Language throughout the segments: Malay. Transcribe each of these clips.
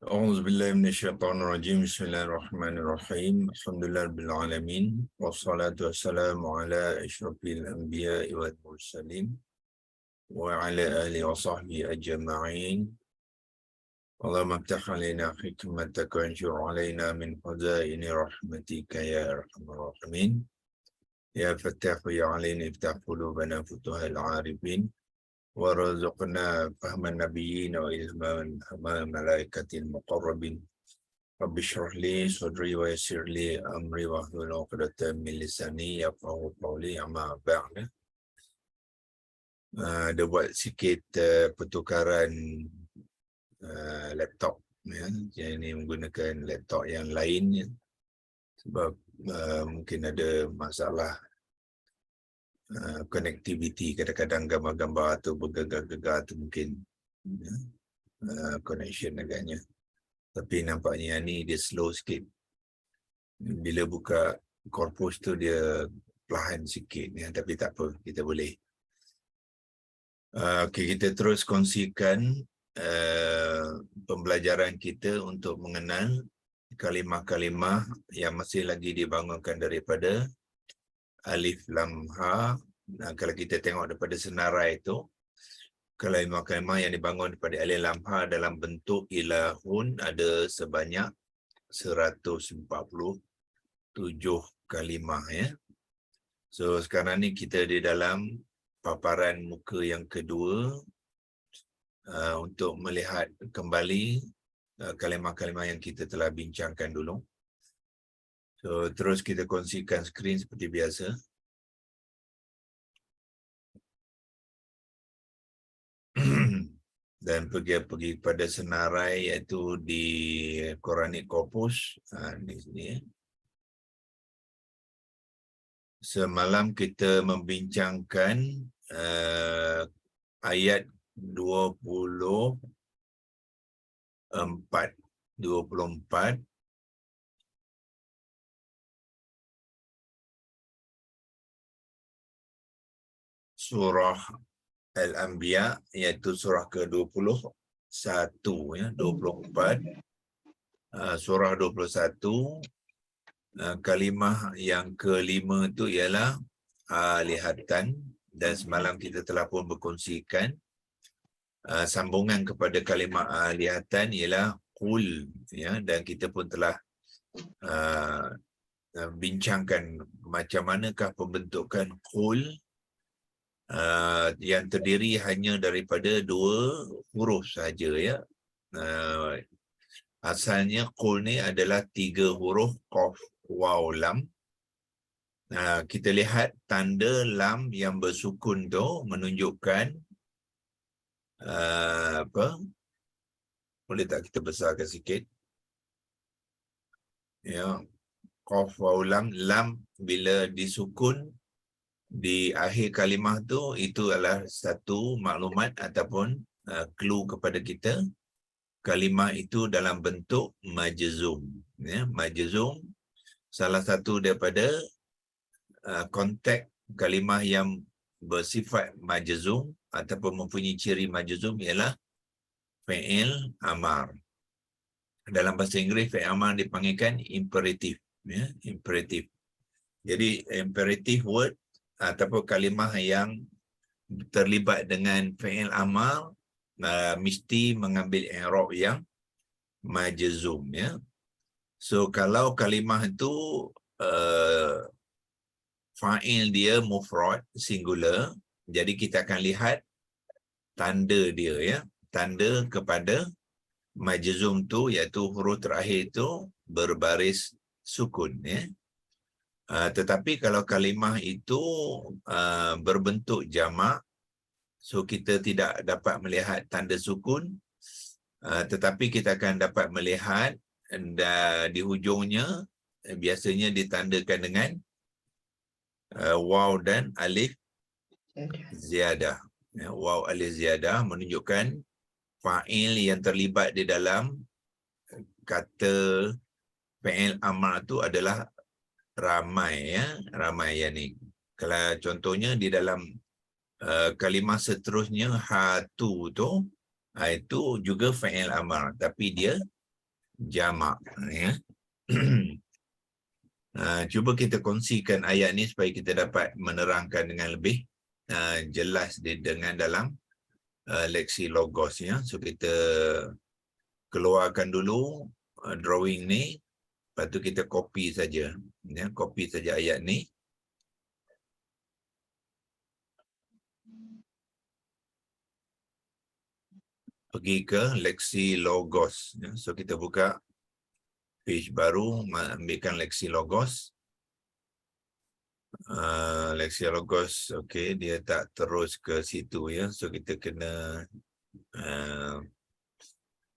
A'udzubillahi minasyaitonirrajim. Bismillahirrahmanirrahim. Alhamdulillahirabbil alamin. Wassalatu wassalamu ala asyrafil anbiya'i wal mursalin wa ala alihi wa sahbihi ajma'in. Allahumma iftah alaina hikmataka wa anshur alaina min khazaini rahmatika ya arhamar rahimin. Ya Fattahu ya alaina iftah qulubana futuhal arifin. Warzuqna fahman nabiyyin wa ilman malaikatil muqarrabin. Rabbi shrah li sadri wa yassir li amri wahlul 'uqdatam min lisani yafqahu qawli. Amma ba'd. Ada buat sikit pertukaran laptop ya. Jadi menggunakan laptop yang lain ya. Sebab mungkin ada masalah connectivity, kadang-kadang gambar-gambar tu bergegar-gegar tu mungkin connection agaknya. Tapi nampaknya ni dia slow sikit. Bila buka korpus tu dia perlahan sikit ya, tapi tak apa, kita boleh. Okay, kita terus kongsikan pembelajaran kita untuk mengenal kalimah-kalimah yang masih lagi dibangunkan daripada alif lam ha. Kalau kita tengok daripada senarai itu, kalimah-kalimah yang dibangun daripada alif lam ha dalam bentuk ilahun ada sebanyak 147 kalimah ya. So sekarang ni kita di dalam paparan muka yang kedua untuk melihat kembali kalimah-kalimah yang kita telah bincangkan dulu. So terus kita kongsikan skrin seperti biasa. Dan pergi pada senarai iaitu di Quranic Corpus di sini. Semalam kita membincangkan ayat 24 surah Al-Anbiya, iaitu surah ke-21 ya, 24 surah 21. Kalimah yang kelima itu ialah alihatan, dan semalam kita telah pun berkongsikan sambungan kepada kalimah alihatan ialah qul ya, dan kita pun telah bincangkan macam manakah pembentukan qul yang terdiri hanya daripada 2 huruf saja ya. Asalnya qul ni adalah 3 huruf qaf waw lam. Kita lihat tanda lam yang bersukun tu menunjukkan apa? Boleh tak kita besarkan sikit? Ya, qaf waw lam, lam bila disukun di akhir kalimah tu, itu adalah satu maklumat ataupun clue kepada kita kalimah itu dalam bentuk majzum ya. Majzum salah satu daripada konteks kalimah yang bersifat majzum ataupun mempunyai ciri majzum ialah fi'il amar. Dalam bahasa Inggeris fi'il amar dipanggilkan imperative ya, imperative. Jadi imperative word ataupun kalimah yang terlibat dengan fi'il amar mesti mengambil i'rab yang majzum ya. So kalau kalimah itu fa'il dia mufrad singular, jadi kita akan lihat tanda dia ya, tanda kepada majzum tu iaitu huruf terakhir itu berbaris sukun ya. Tetapi kalau kalimah itu berbentuk jamak, so kita tidak dapat melihat tanda sukun, tetapi kita akan dapat melihat di hujungnya biasanya ditandakan dengan waw dan alif ziyadah. Waw alif ziyadah menunjukkan fa'il yang terlibat di dalam kata fi'il amar itu adalah ramai ya, ramai yang ni. Kalau contohnya di dalam kalimah seterusnya hatu tu, itu juga fa'il amar, tapi dia jamak, ya. Cuba kita kongsikan ayat ni supaya kita dapat menerangkan dengan lebih jelas dengan dalam leksi logos, ya. So kita keluarkan dulu drawing ni, lepas tu kita copy saja, ya, copy saja ayat ni. Pergi ke leksi logos, ya. So kita buka page baru, ambilkan leksi logos. Leksi logos, okey, dia tak terus ke situ, ya. So kita kena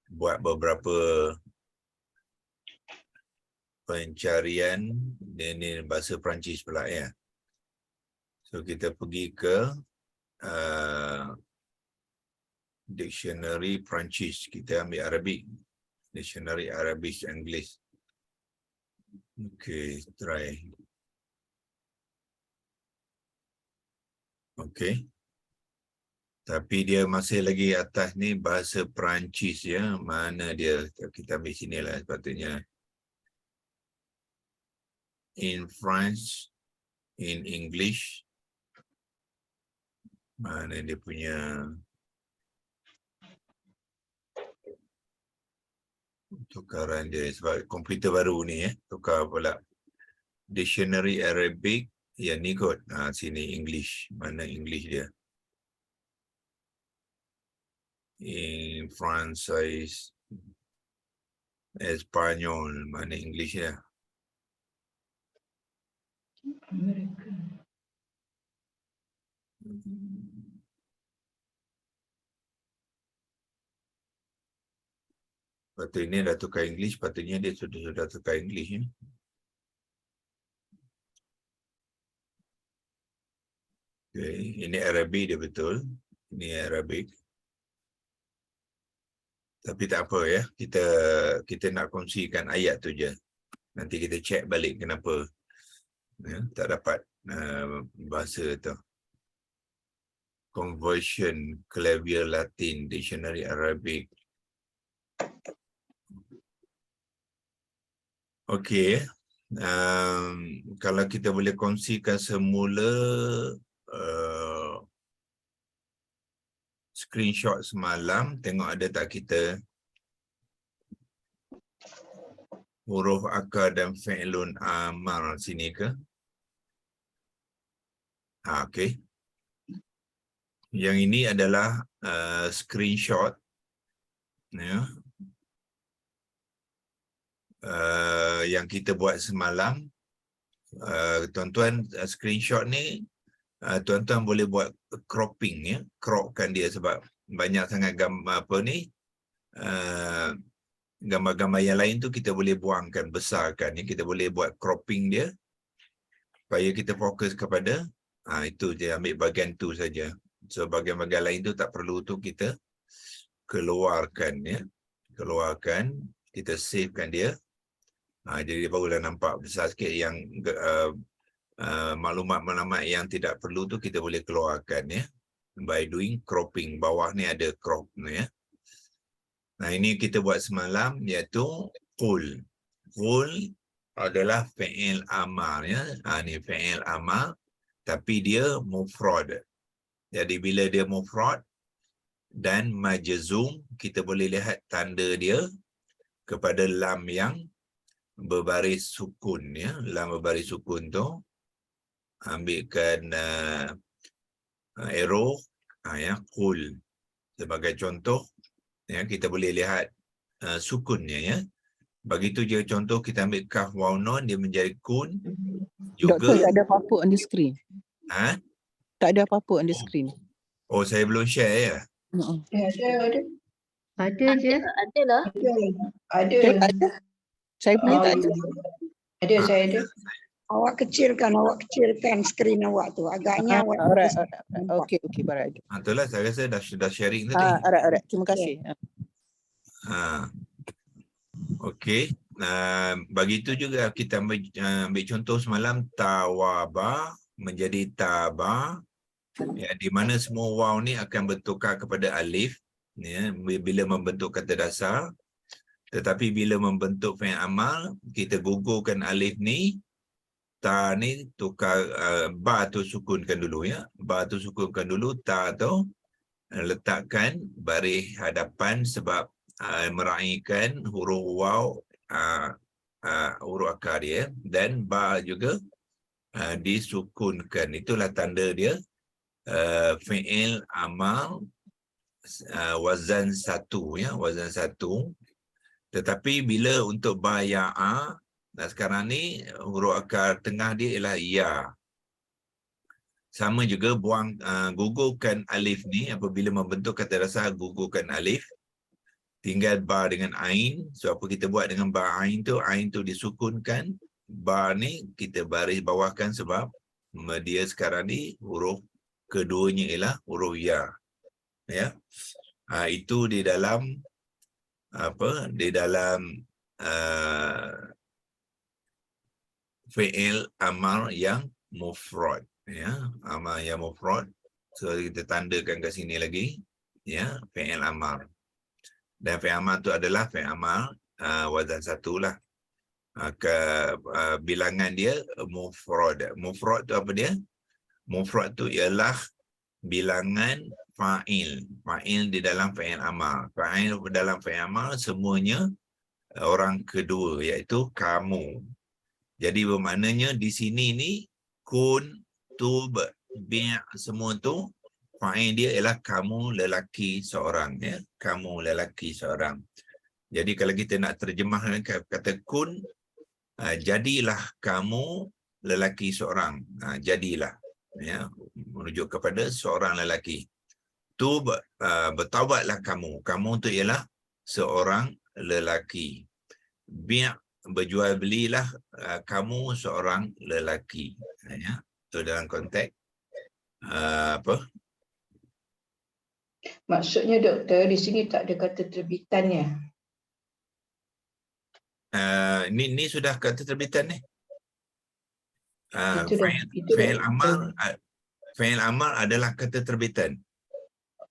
buat beberapa pencarian. Ini bahasa Perancis pula, ya. So kita pergi ke dictionary Perancis, kita ambil Arabic, dictionary Arabic English. Okey, try. Okey. Tapi dia masih lagi atas ni bahasa Perancis, ya. Mana dia? Kita ambil sini lah sepatutnya. In France, in English. Mana dia punya tukaran dia, sebab komputer baru ni, ya. Tukar pula. Dictionary Arabic, ya ni kot. Sini English. Mana English dia? In Francis, Espanyol, mana English ya? Patut ini dah tukar English, patutnya dia sudah tukar English, ya. Okay. Ini Arabic dia betul. Ini Arabic. Tapi tak apa, ya. Kita nak kongsikan ayat tu je. Nanti kita check balik kenapa, ya, tak dapat bahasa tu. Conversion Clavier Latin Dictionary Arabic. Okey. Kalau kita boleh kongsikan semula screenshot semalam, tengok ada tak kita huruf akar dan fi'lun amal sini ke? Okey. Yang ini adalah screenshot, ya, yang kita buat semalam. Tuan-tuan, screenshot ni tuan-tuan boleh buat cropping, ya, cropkan dia sebab banyak sangat gambar apa ni, gambar-gambar yang lain tu kita boleh buangkan, besarkan, ya. Kita boleh buat cropping dia supaya kita fokus kepada itu je, ambil bahagian tu saja. So bahagian-bahagian lain tu tak perlu tu kita keluarkan, ya. Keluarkan, kita savekan dia. Jadi barulah nampak besar sikit. Yang maklumat-maklumat yang tidak perlu tu kita boleh keluarkan, ya, by doing cropping. Bawah ni ada crop, ya. Nah, ini kita buat semalam, iaitu qul. Qul adalah fi'il amal, ya. Ni fi'il amal tapi dia mufrad. Jadi bila dia mufrad dan majzum, kita boleh lihat tanda dia kepada lam yang berbaris sukun, ya. Lam berbaris sukun tu ambilkan arrow, ya, qul sebagai contoh, ya. Kita boleh lihat sukunnya, ya. Begitu je contoh, kita ambil kaf waw nun, dia menjadi kun juga. Doktor, tak ada apa-apa on the screen. Tak ada apa-apa on the screen. Oh, saya belum share, ya. Ada. Ada je. Ada lah. Ada. Saya punya tak ada. Ada, saya ada. Awak kecilkan skrin awak tu. Agaknya awak. Alright. Okey, baik. Itulah saya rasa dah sharing tadi. Alright. Terima kasih. Okey. Begitu juga kita ambil contoh semalam, tawaba menjadi taba, ya, di mana semua waw ni akan bertukar kepada alif, ya, bila membentuk kata dasar. Tetapi bila membentuk fi'il amal, kita gugurkan alif ni, ta ni tukar ba tu sukunkan dulu ya. Ba tu sukunkan dulu, ta tu letakkan baris hadapan sebab meraihkan huruf waw, huruf akar dia, dan ba juga disukunkan. Itulah tanda dia fi'il amal wazan 1 ya, wazan 1. Tetapi bila untuk ba ya a, sekarang ni huruf akar tengah dia ialah ya. Sama juga buang gugurkan alif ni apabila membentuk kata dasar, gugurkan alif. Tinggal ba dengan ain. So apa kita buat dengan ba ain tu disukunkan. Ba ni kita baris bawahkan sebab dia sekarang ni huruf keduanya ialah huruf ya. Ya. Itu di dalam di dalam fi'il amal yang mufrad ya, amal yang mufrad. So kita tandakan kat sini lagi ya, fi'il amal. Dan fi'il amal tu adalah fi'il amal wazan 1 lah. Bilangan dia mufrad. Mufrad tu apa dia? Mufrad tu ialah bilangan fa'il. Fa'il di dalam fi'il amal. Fa'il dalam fi'il amal semuanya orang kedua, iaitu kamu. Jadi bermaknanya di sini ni kun, tub, bi' semua tu fa'il dia ialah kamu lelaki seorang ya. Kamu lelaki seorang. Jadi kalau kita nak terjemahkan kata kun, jadilah kamu lelaki seorang. Jadilah ya, merujuk kepada seorang lelaki. Tub, bertaubatlah kamu. Kamu tu ialah seorang lelaki. Bi' berjual belilah kamu seorang lelaki ya. Itu dalam konteks Maksudnya doktor di sini tak ada kata terbitannya. Ni sudah kata terbitan ni. Fi'il amal adalah kata terbitan.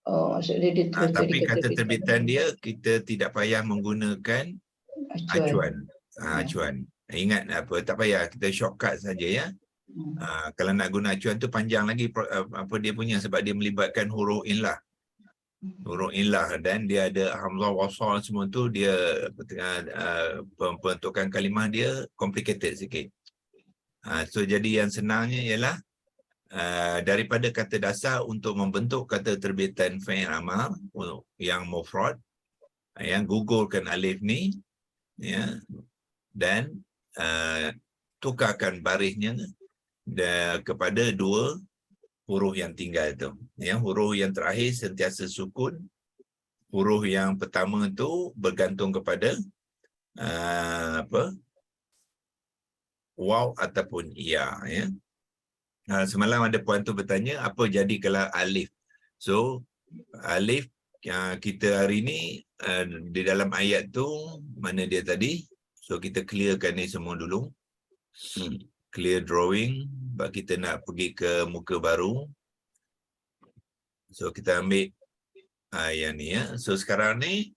Oh, maksudnya dia terus Tapi jadi kata terbitan dia kita tidak payah menggunakan acuan. Acuan. Ingat apa, tak payah, kita shortcut saja ya. Kalau nak guna acuan tu panjang lagi apa dia punya, sebab dia melibatkan huruf illah. Huruf illah, dan dia ada hamzah wasal semua tu, dia pembentukan kalimah dia complicated sikit. So jadi yang senangnya ialah daripada kata dasar untuk membentuk kata terbitan fi'il amal yang mufrad, yang gugurkan alif ni ya, dan tukarkan barisnya kepada dua huruf yang tinggal tu ya. Huruf yang terakhir sentiasa sukun, huruf yang pertama tu bergantung kepada waw ataupun ya ya. Semalam ada puan tu bertanya apa jadi kalau alif. So alif kita hari ni di dalam ayat tu mana dia tadi, so kita clearkan ni semua dulu. Clear drawing sebab kita nak pergi ke muka baru. So kita ambil yang ni ya. So sekarang ni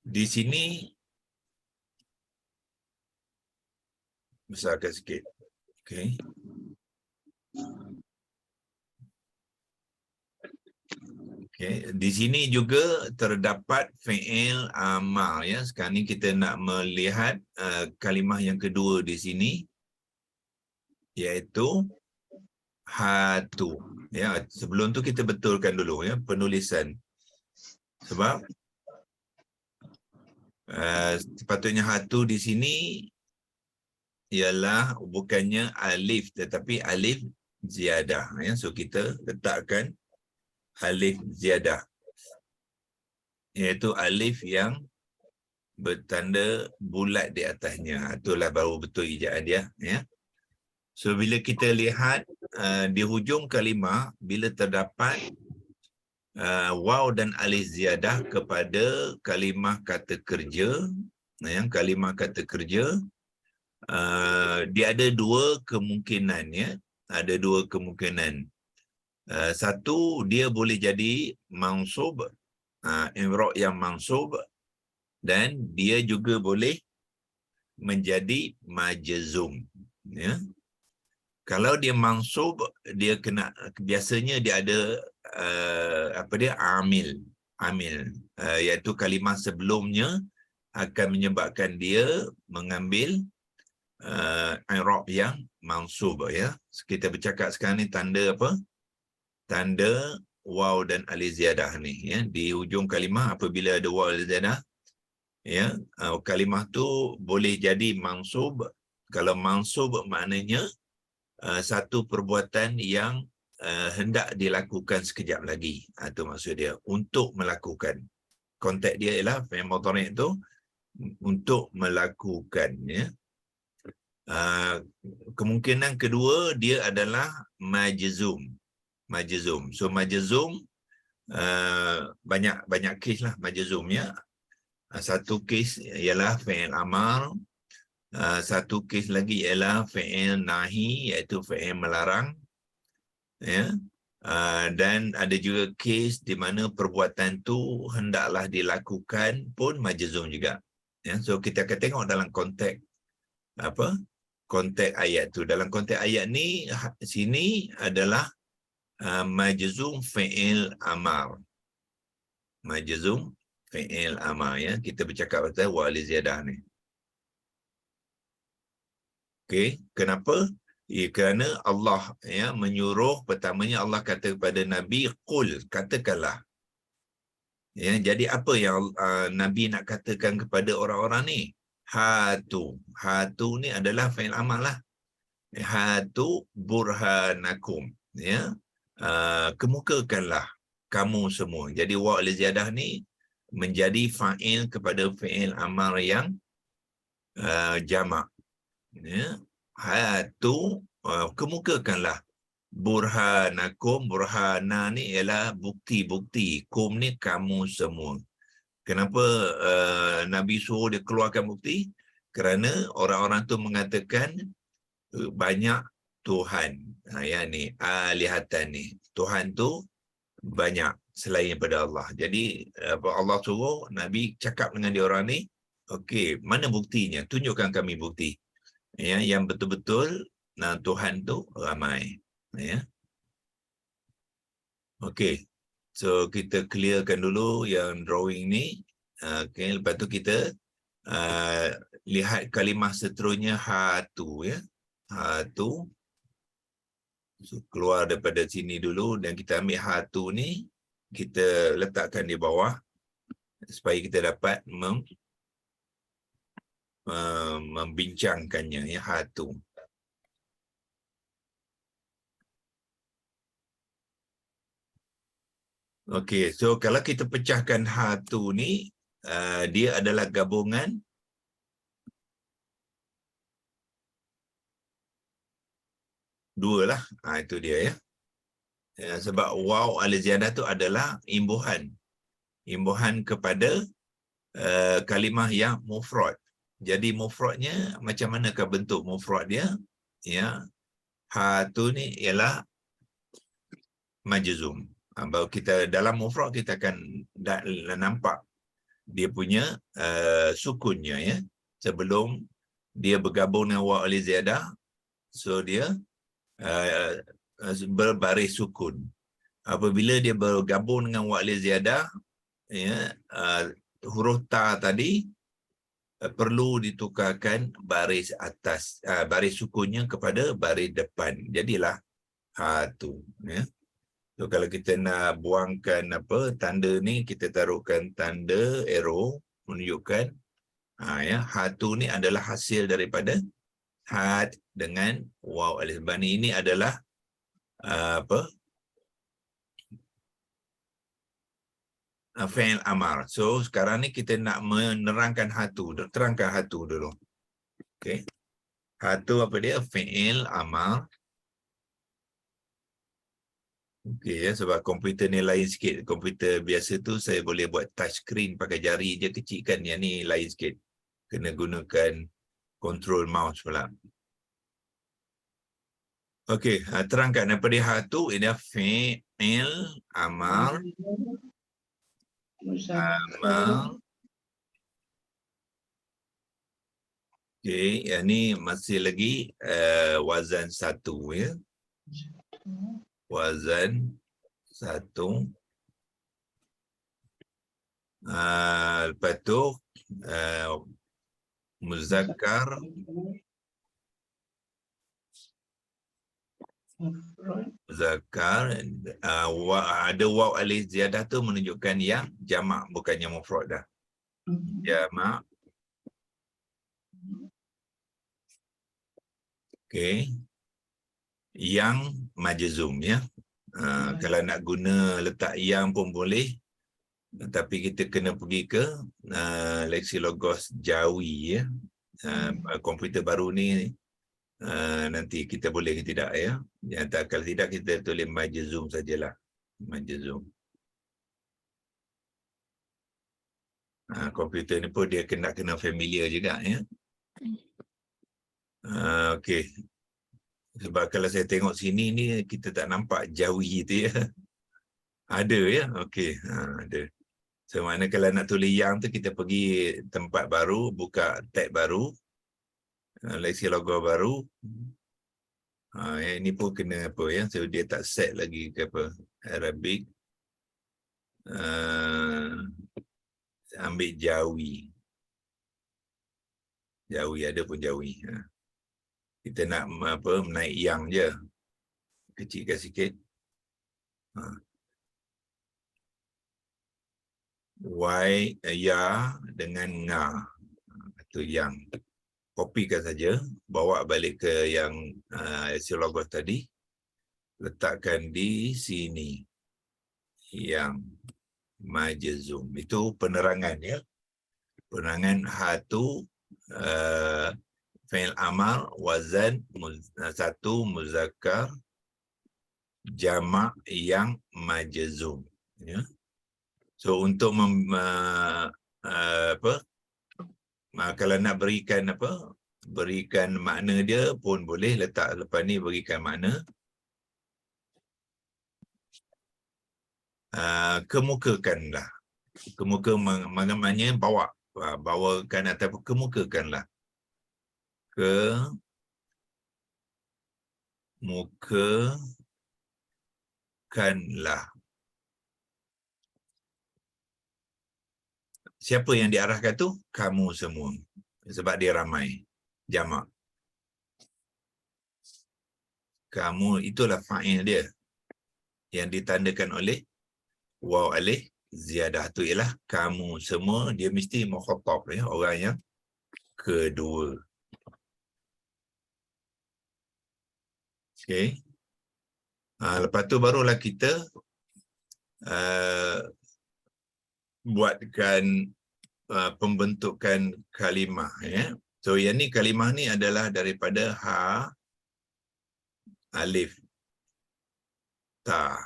di sini besarkan sikit. Okay. Okay. Di sini juga terdapat fi'il amal ya. Sekarang ni kita nak melihat kalimah yang kedua di sini, iaitu hatu ya. Sebelum tu kita betulkan dulu ya penulisan, sebab sepatutnya hatu di sini ialah bukannya alif tetapi alif ziyadah ya. So kita letakkan alif ziyadah, iaitu alif yang bertanda bulat di atasnya. Itulah baru betul ejaan dia ya. So bila kita lihat di hujung kalimah, bila terdapat waw dan alif ziyadah kepada kalimah kata kerja, yang kalimah kata kerja, dia ada dua kemungkinan ya. Ada dua kemungkinan. Satu, dia boleh jadi mansub, i'rab yang mansub, dan dia juga boleh menjadi majzum, ya. Kalau dia mansub, dia kena, biasanya dia ada amil, iaitu kalimah sebelumnya akan menyebabkan dia mengambil i'rab yang mansub, ya. Kita bercakap sekarang ni tanda apa? Tanda waw dan alif ziyadah ni, ya. Di hujung kalimah apabila ada waw alif ziyadah, ya, kalimah tu boleh jadi mansub. Kalau mansub maknanya satu perbuatan yang hendak dilakukan sekejap lagi. Itu maksud dia, untuk melakukan. Konteks dia ialah fi'il mudhari' tu untuk melakukan, ya. Kemungkinan kedua dia adalah majzum. So majzum banyak kes lah majzum, ya. Satu kes ialah fi'il amar, satu kes lagi ialah fi'il nahi, iaitu fi'il melarang, ya. Dan ada juga kes di mana perbuatan tu hendaklah dilakukan pun majzum juga, ya. So kita akan tengok dalam konteks konteks ayat tu. Dalam konteks ayat ni sini adalah majzum fi'il amar. Majzum fi'il amar, ya. Kita bercakap pasal wa li ziyadah ni. Okey, kenapa? Kerana Allah, ya, menyuruh. Pertamanya Allah kata kepada Nabi, qul, katakanlah. Ya, jadi apa yang Nabi nak katakan kepada orang-orang ni? Hatu ni adalah fi'il amal lah. Hatu burhanakum, ya. Kemukakanlah kamu semua. Jadi wa' li ziyadah ni menjadi fa'il kepada fi'il amal yang jamak, ya. Hatu, kemukakanlah burhanakum. Burhana ni ialah bukti-bukti. Kum ni kamu semua. Kenapa Nabi suruh dia keluarkan bukti? Kerana orang-orang tu mengatakan banyak Tuhan. Yang ni alihatan ni, Tuhan tu banyak selain daripada Allah. Jadi Allah suruh Nabi cakap dengan dia orang ni, okey, mana buktinya? Tunjukkan kami bukti, ya, yang betul-betul Tuhan tu ramai, ya. Okey, so kita clearkan dulu yang drawing ni. Okey, lepas tu kita lihat kalimah seterusnya, hatu, ya. Hatu. So, keluar daripada sini dulu dan kita ambil hatu ni, kita letakkan di bawah supaya kita dapat membincangkannya, ya, hatu. Okey, so kalau kita pecahkan hatu ni, dia adalah gabungan dua lah. Itu dia, ya. Sebab waw alif ziyadah tu adalah imbuhan kepada kalimah yang mufrad. Jadi mufradnya macam manakah bentuk mufrad dia? Ya, hatu ni ialah majzum. Baru kita dalam mufrad kita akan nampak dia punya sukunnya, ya. Sebelum dia bergabung dengan waw alif ziyadah, so dia berbaris sukun. Apabila dia bergabung dengan waw alif ziyadah, ya, huruf ta tadi perlu ditukarkan baris atas, baris sukunnya kepada baris depan. Jadilah hatu, ya. So kalau kita nak buangkan tanda ni, kita taruhkan tanda arrow menunjukkan ya, hatu ni adalah hasil daripada had dengan waw alif. Bani ini adalah fi'il amar. So sekarang ni kita nak menerangkan hatu. Terangkan hatu dulu. Okey. Hatu apa dia? Fi'il amar. Okey, ya, sebab komputer ni lain sikit. Komputer biasa tu saya boleh buat touch screen pakai jari je kecil kan. Yang ni lain sikit. Kena gunakan control mouse pula. Okey, terangkan daripada hatu ini fi'il amar. Amar Okey, yang ni masih lagi wazan 1 ya. Wazan 1. Lepas tu muzakkar, muzakkar, ada waw alif ziyadah tu menunjukkan yang jamak, bukannya mufrad dah. Jamak. Okey. Yang majzum ya. Kalau nak guna letak yang pun boleh, tapi kita kena pergi ke Lexilogos Jawi ya. Komputer baru ni nanti kita boleh ke tidak ya. Kalau tidak kita tulis majzum sajalah. Majzum. Komputer ni pun dia kena familiar juga ya. Okey. Sebab kalau saya tengok sini ni kita tak nampak Jawi tu ya. Ada ya. Okey, ada. So makna kalau nak tulis yang tu kita pergi tempat baru, buka tab baru, Lexilogo baru. Ini pun kena apa ya. So dia tak set lagi ke apa Arabic. Ambil Jawi. Jawi ada pun Jawi. Kita nak apa menaik yang je. Kecilkan sikit. Y ya dengan nga. Itu yang. Kopikan saja, bawa balik ke yang Lexilogos tadi. Letakkan di sini. Yang majzum. Itu penerangan ya. Penerangan hatu fi'il amal wazan 1 muzakkar jamak yang majzum ya. So untuk kalau nak berikan berikan makna dia pun boleh letak lepas ni berikan makna kemukakanlah. Kemuka maknanya bawakan atau kemukakanlah. Kemukakanlah. Siapa yang diarahkan tu? Kamu semua. Sebab dia ramai. Jamak. Kamu, itulah fa'il dia. Yang ditandakan oleh waw alif ziyadah tu ialah kamu semua. Dia mesti mukhatab ya, orang yang kedua. Okey. Lepas tu barulah kita buatkan pembentukan kalimah ya. So yang ni kalimah ni adalah daripada ha, alif, ta.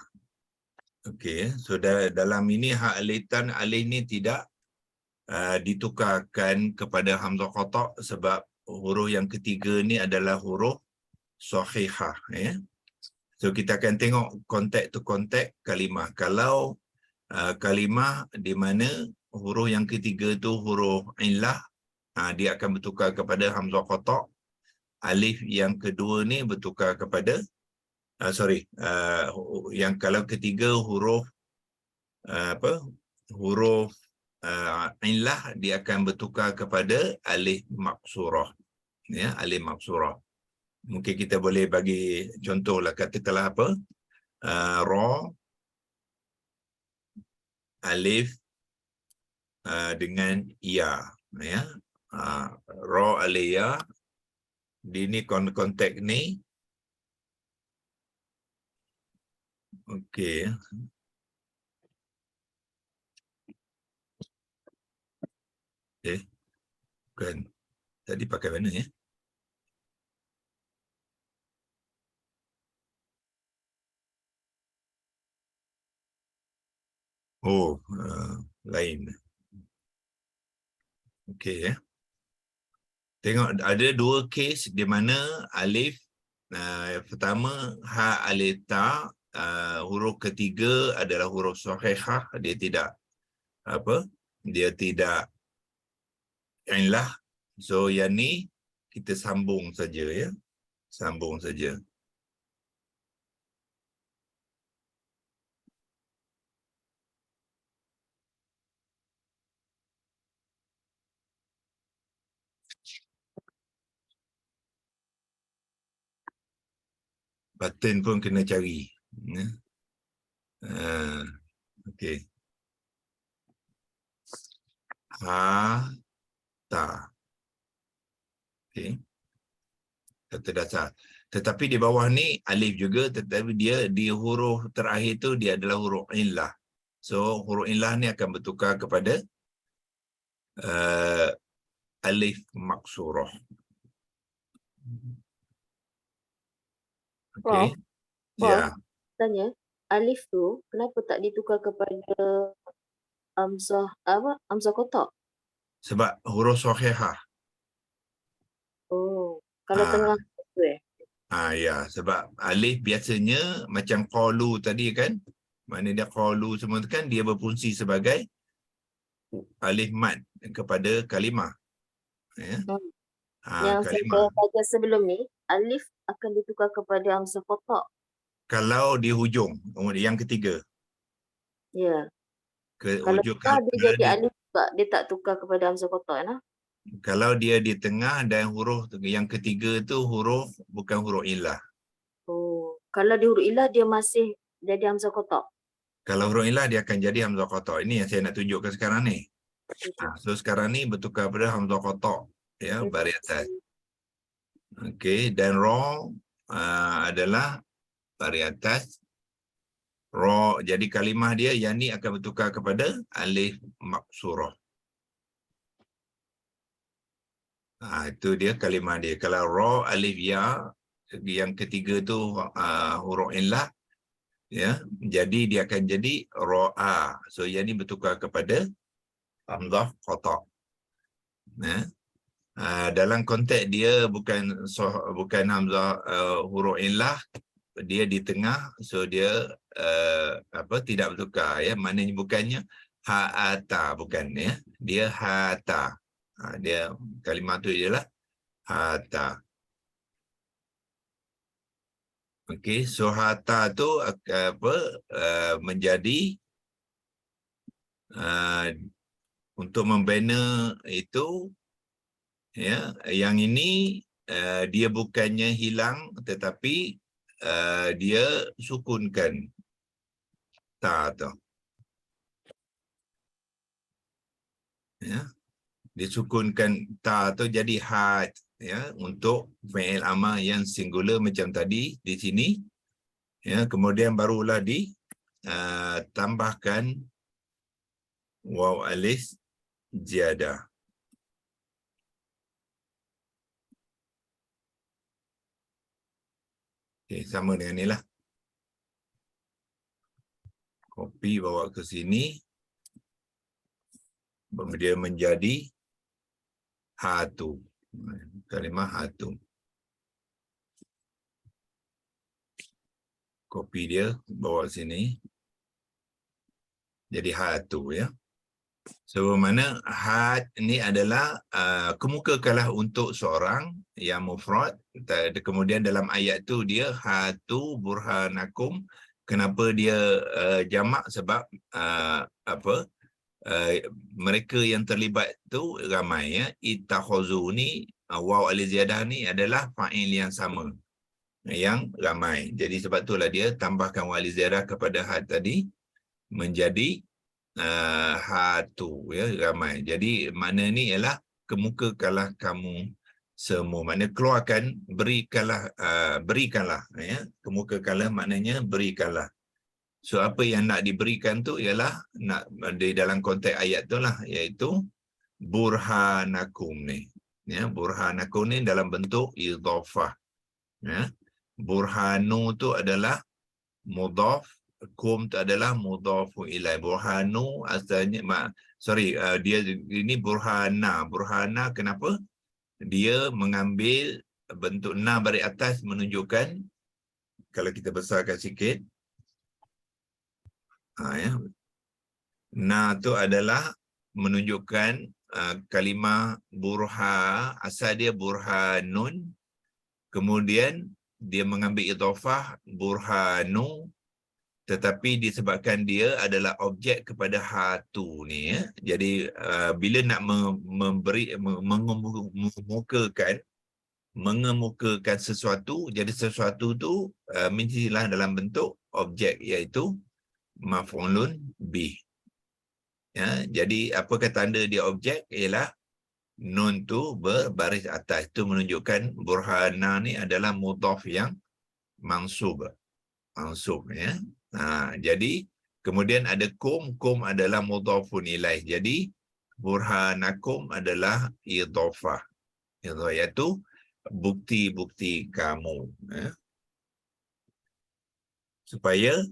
Okey, so dalam ini ha, alif, tan, alif ni tidak ditukarkan kepada hamzah qata' sebab huruf yang ketiga ni adalah huruf sahihah ya. So kita akan tengok konteks tu konteks kalimah. Kalau kalimah di mana huruf yang ketiga tu huruf illah, dia akan bertukar kepada hamzah qata'. Alif yang kedua ni bertukar kepada yang kalau ketiga huruf huruf illah, dia akan bertukar kepada alif maksurah ya, alif maksurah. Mungkin kita boleh bagi contohlah, katakanlah apa, ra, alif dengan ya ya, ra, alif, ya. Di ni konteks ni. Okey. Bukan. Tadi pakai mana ya? Oh, lain. Okey ya. Tengok ada dua kes di mana alif pertama ha, alif, ta, huruf ketiga adalah huruf sahihah, dia tidak dia tidak illah. So yang ni kita sambung saja ya. Sambung saja. Button pun kena cari. Ya. Okey. Ta. Okey. Kata dasar. Tetapi di bawah ni alif juga, tetapi dia di huruf terakhir tu dia adalah huruf illah. So huruf illah ni akan bertukar kepada alif maksurah. Okey. Prof, Ya. tanya, alif tu kenapa tak ditukar kepada hamzah kotak? Sebab huruf sahihah. Oh, kalau Ah. tengah tu Ya, sebab alif biasanya macam qalu tadi kan. Mana dia qalu semua tu kan dia berfungsi sebagai alif mad kepada kalimah. Ya. Yang Kalimah. saya baca sebelum ni, alif akan ditukar kepada hamzah kotak. Kalau di hujung yang ketiga. Ya. Ke Kalau hujung tengah dia jadi di, alif juga, dia tak tukar kepada hamzah kotak nah. kalau dia di tengah dan huruf yang ketiga tu huruf bukan huruf illah. Oh, kalau di huruf ilah dia masih jadi hamzah kotak. Kalau huruf illah dia akan jadi hamzah qatar. Ini yang saya nak tunjukkan sekarang ni. So sekarang ni bertukar pada hamzah qatar ya, baris atas. Okey, dan ra adalah baris atas. Ra, jadi kalimah dia yang ni akan bertukar kepada alif maksurah. Itu dia kalimah dia. Kalau ra, alif, ya, yang ketiga tu huruf illah, ya, jadi dia akan jadi ra'a. So yang ni bertukar kepada hamzah qata. Ya. Dalam konteks dia bukan hamzah huruf illah, dia di tengah, so dia tidak bertukar ya. Maknanya bukannya ha'ata, bukan ya. Dia hata. Dia kalimah tu ialah hata. Okey, so hata tu menjadi untuk membina itu ya, yang ini dia bukannya hilang tetapi dia sukunkan ta tu. Ya. Disukunkan ta tu jadi had ya, untuk fi'il amar yang singular macam tadi di sini ya, kemudian barulah tambahkan waw alif ziyadah. Okay, sama dengan ni lah. Copy bawa ke sini. Dia menjadi hatu. Kalimah hatu. Copy dia bawa sini. Jadi hatu ya. So mana had ni adalah kemukakanlah untuk seorang yang mufrad. Kemudian dalam ayat tu dia hatu burhanakum. Kenapa dia jamak? Sebab mereka yang terlibat tu ramai ya. Ittakhazu ni waw alif ziyadah ni adalah fa'il yang sama, yang ramai. Jadi sebab itulah dia tambahkan waw alif ziyadah kepada had tadi menjadi hatu ya, ramai. Jadi makna ni ialah kemukakanlah kamu semua. Makna keluarkan, berikanlah ya. Kemukakanlah maknanya berikanlah. So apa yang nak diberikan tu ialah nak di dalam konteks ayat tu lah, iaitu burhanakum ni. Ya, burhanakum ni dalam bentuk idhafah. Ya. Burhanu tu adalah mudhaf, kum tu adalah mudhafu ilaih. Burhanu asalnya dia ini burhana. Burhana kenapa? Dia mengambil bentuk na baris atas menunjukkan, kalau kita besarkan sikit, ya. Na tu adalah menunjukkan kalimah burha, asal dia burhanun, kemudian dia mengambil idhafah burhanu, tetapi disebabkan dia adalah objek kepada hatu ni ya. Jadi bila nak mengemukakan sesuatu, jadi sesuatu tu mestilah dalam bentuk objek, iaitu maf'ulun bih. Ya, jadi apakah tanda dia objek? Ialah nun tu berbaris atas. Itu menunjukkan burhana ni adalah mudhaf yang mansub. Ya. Jadi kemudian ada kum adalah mudhafun ilaih. Jadi burhanakum adalah idhafah. Iaitu bukti-bukti kamu. Ya. Supaya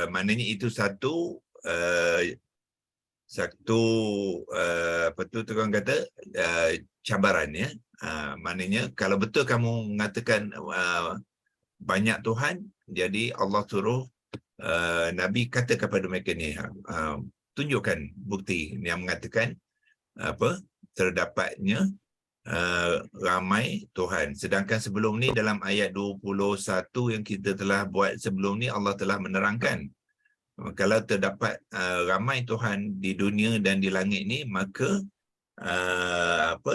maknanya itu satu apa tu orang kata cabaran ya. Maknanya kalau betul kamu mengatakan banyak Tuhan, jadi Allah suruh Nabi kata kepada mereka ni, tunjukkan bukti yang mengatakan terdapatnya ramai Tuhan. Sedangkan sebelum ni dalam ayat 21 yang kita telah buat sebelum ni, Allah telah menerangkan kalau terdapat ramai Tuhan di dunia dan di langit ni, maka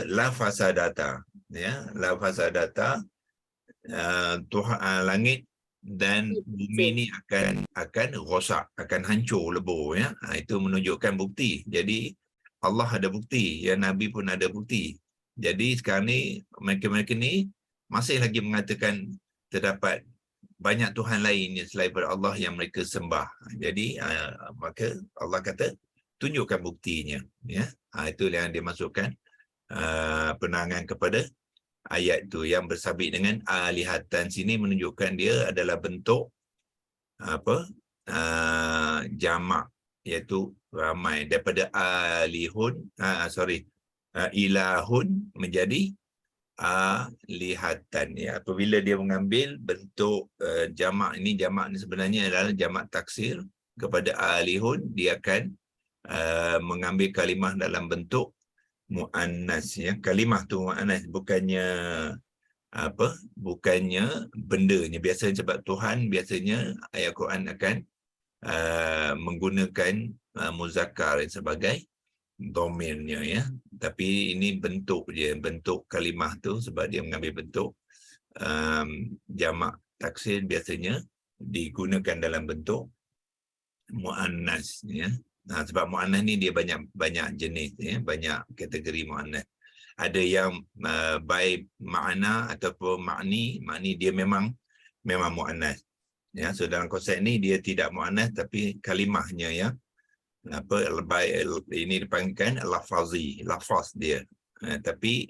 la fasadata, ya, la fasadata, Tuhan, langit dan bumi ni akan rosak, akan hancur lebur ya. Itu menunjukkan bukti. Jadi Allah ada bukti, ya, Nabi pun ada bukti. Jadi sekarang ni mereka ni masih lagi mengatakan terdapat banyak Tuhan lain selain daripada Allah yang mereka sembah. Jadi maka Allah kata tunjukkan buktinya ya. Itu yang dia masukkan penangan kepada ayat tu yang bersabit dengan alihatan. Sini menunjukkan dia adalah bentuk jamak, iaitu ramai, daripada alihun ilahun menjadi alihatan ya. Apabila dia mengambil bentuk jamak ni sebenarnya adalah jamak taksir kepada alihun, dia akan mengambil kalimah dalam bentuk muannas ya. Kalimah tu muannas, bukannya bendanya. Biasanya sebab Tuhan, biasanya ayat Quran akan menggunakan muzakkar sebagai domirnya ya. Tapi ini bentuk je, bentuk kalimah tu, sebab dia mengambil bentuk jamak taksir, biasanya digunakan dalam bentuk muannas ya. Sebab muannas ni dia banyak jenis ya, banyak kategori muannas. Ada yang baik makna ataupun makni dia memang muannas ya. So dalam konsep ni dia tidak muannas, tapi kalimahnya ya, ini dipanggilkan lafaz dia, tapi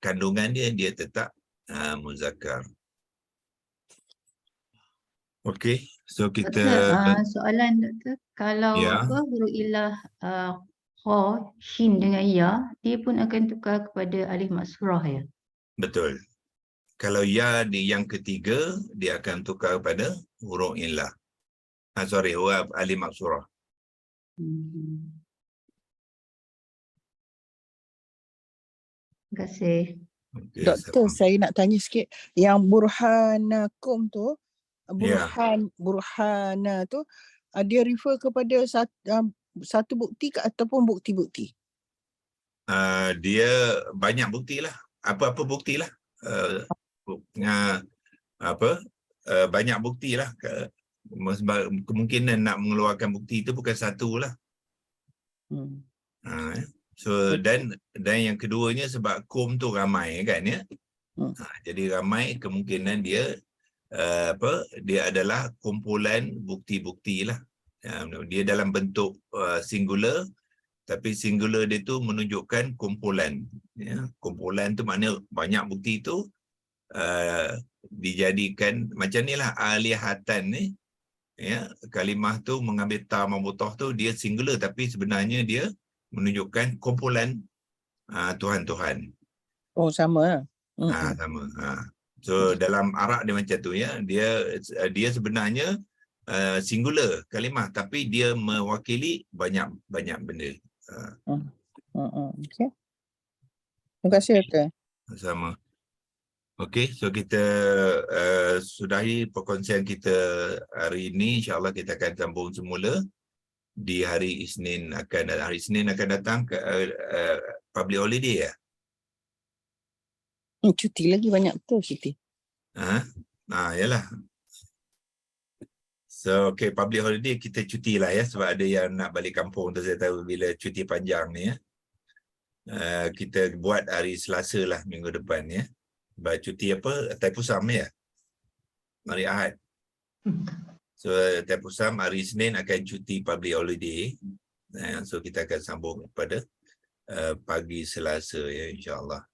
kandungan dia tetap muzakkar. Okey, so kita soalan doktor, kalau huruf ilah kha, shin dengan ya, dia pun akan tukar kepada alif maksurah ya? Betul. Kalau ya di yang ketiga, dia akan tukar kepada huruf ilah. Huruf alif maksurah. Terima kasih. Okay, Doktor, saya nak tanya sikit. Yang burhanakum tu, burhana tu, dia refer kepada satu bukti ke ataupun bukti-bukti? Dia banyak bukti lah. Apa-apa bukti lah. Banyak bukti lah. Kemungkinan nak mengeluarkan bukti itu bukan satu lah. So dan yang keduanya sebab kum tu ramai kan ya. Jadi ramai, kemungkinan dia dia adalah kumpulan bukti-bukti lah. Dia dalam bentuk singular, tapi singular dia tu menunjukkan kumpulan ya. Kumpulan tu maknanya banyak bukti tu dijadikan macam nilah alihatan ni ya. Kalimah tu mengambil ta mabutah tu, dia singular tapi sebenarnya dia menunjukkan kumpulan Tuhan-Tuhan. Oh, sama. Sama. So dalam Arab dia macam tu ya. Dia sebenarnya singular kalimah, tapi dia mewakili banyak benda. Okay. Terima kasih Doktor. Sama. Okey, so kita sudahi perkongsian kita hari ini. InsyaAllah kita akan sambung semula di hari Isnin akan datang ke public holiday ya? Cuti lagi banyak betul cuti. Yalah. So, okay, public holiday kita cuti lah ya, sebab ada yang nak balik kampung tu, saya tahu bila cuti panjang ni ya. Kita buat hari Selasa lah minggu depan ya. Sebab cuti apa? Taipusam ya? Hari Ahad. So, Taipusam hari Isnin akan cuti public holiday. So, kita akan sambung pada pagi Selasa ya, insyaAllah.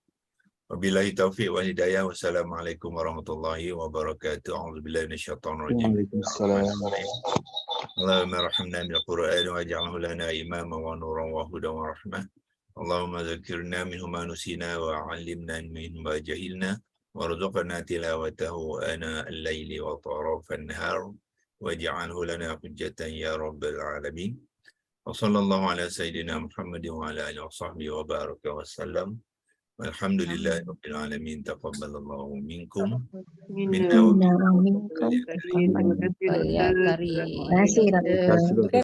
Wabillahi taufiq wal hidayah. Wassalamualaikum warahmatullahi wabarakatuh. A'udzubillahi minasyaitonir rajim. Waalaikumsalam. Allahumma arhamna bil Qur'an waj'alhu lana imaman wa nuran wa hudan wa rahmah. Allahumma zakkirna minhu ma nusina wa 'allimna minhu ma jahilna warzuqna tilawatahu ana al-laili wa tarafan nahar waj'alhu lana hujjatan ya rabbal alamin. Wa sallallahu ala sayyidina Muhammadin wa ala alihi wa sahbihi wa baraka wa sallam. Alhamdulillah rabbil alamin. Taqabbalallahu minkum minna wa minkum. Terima kasih.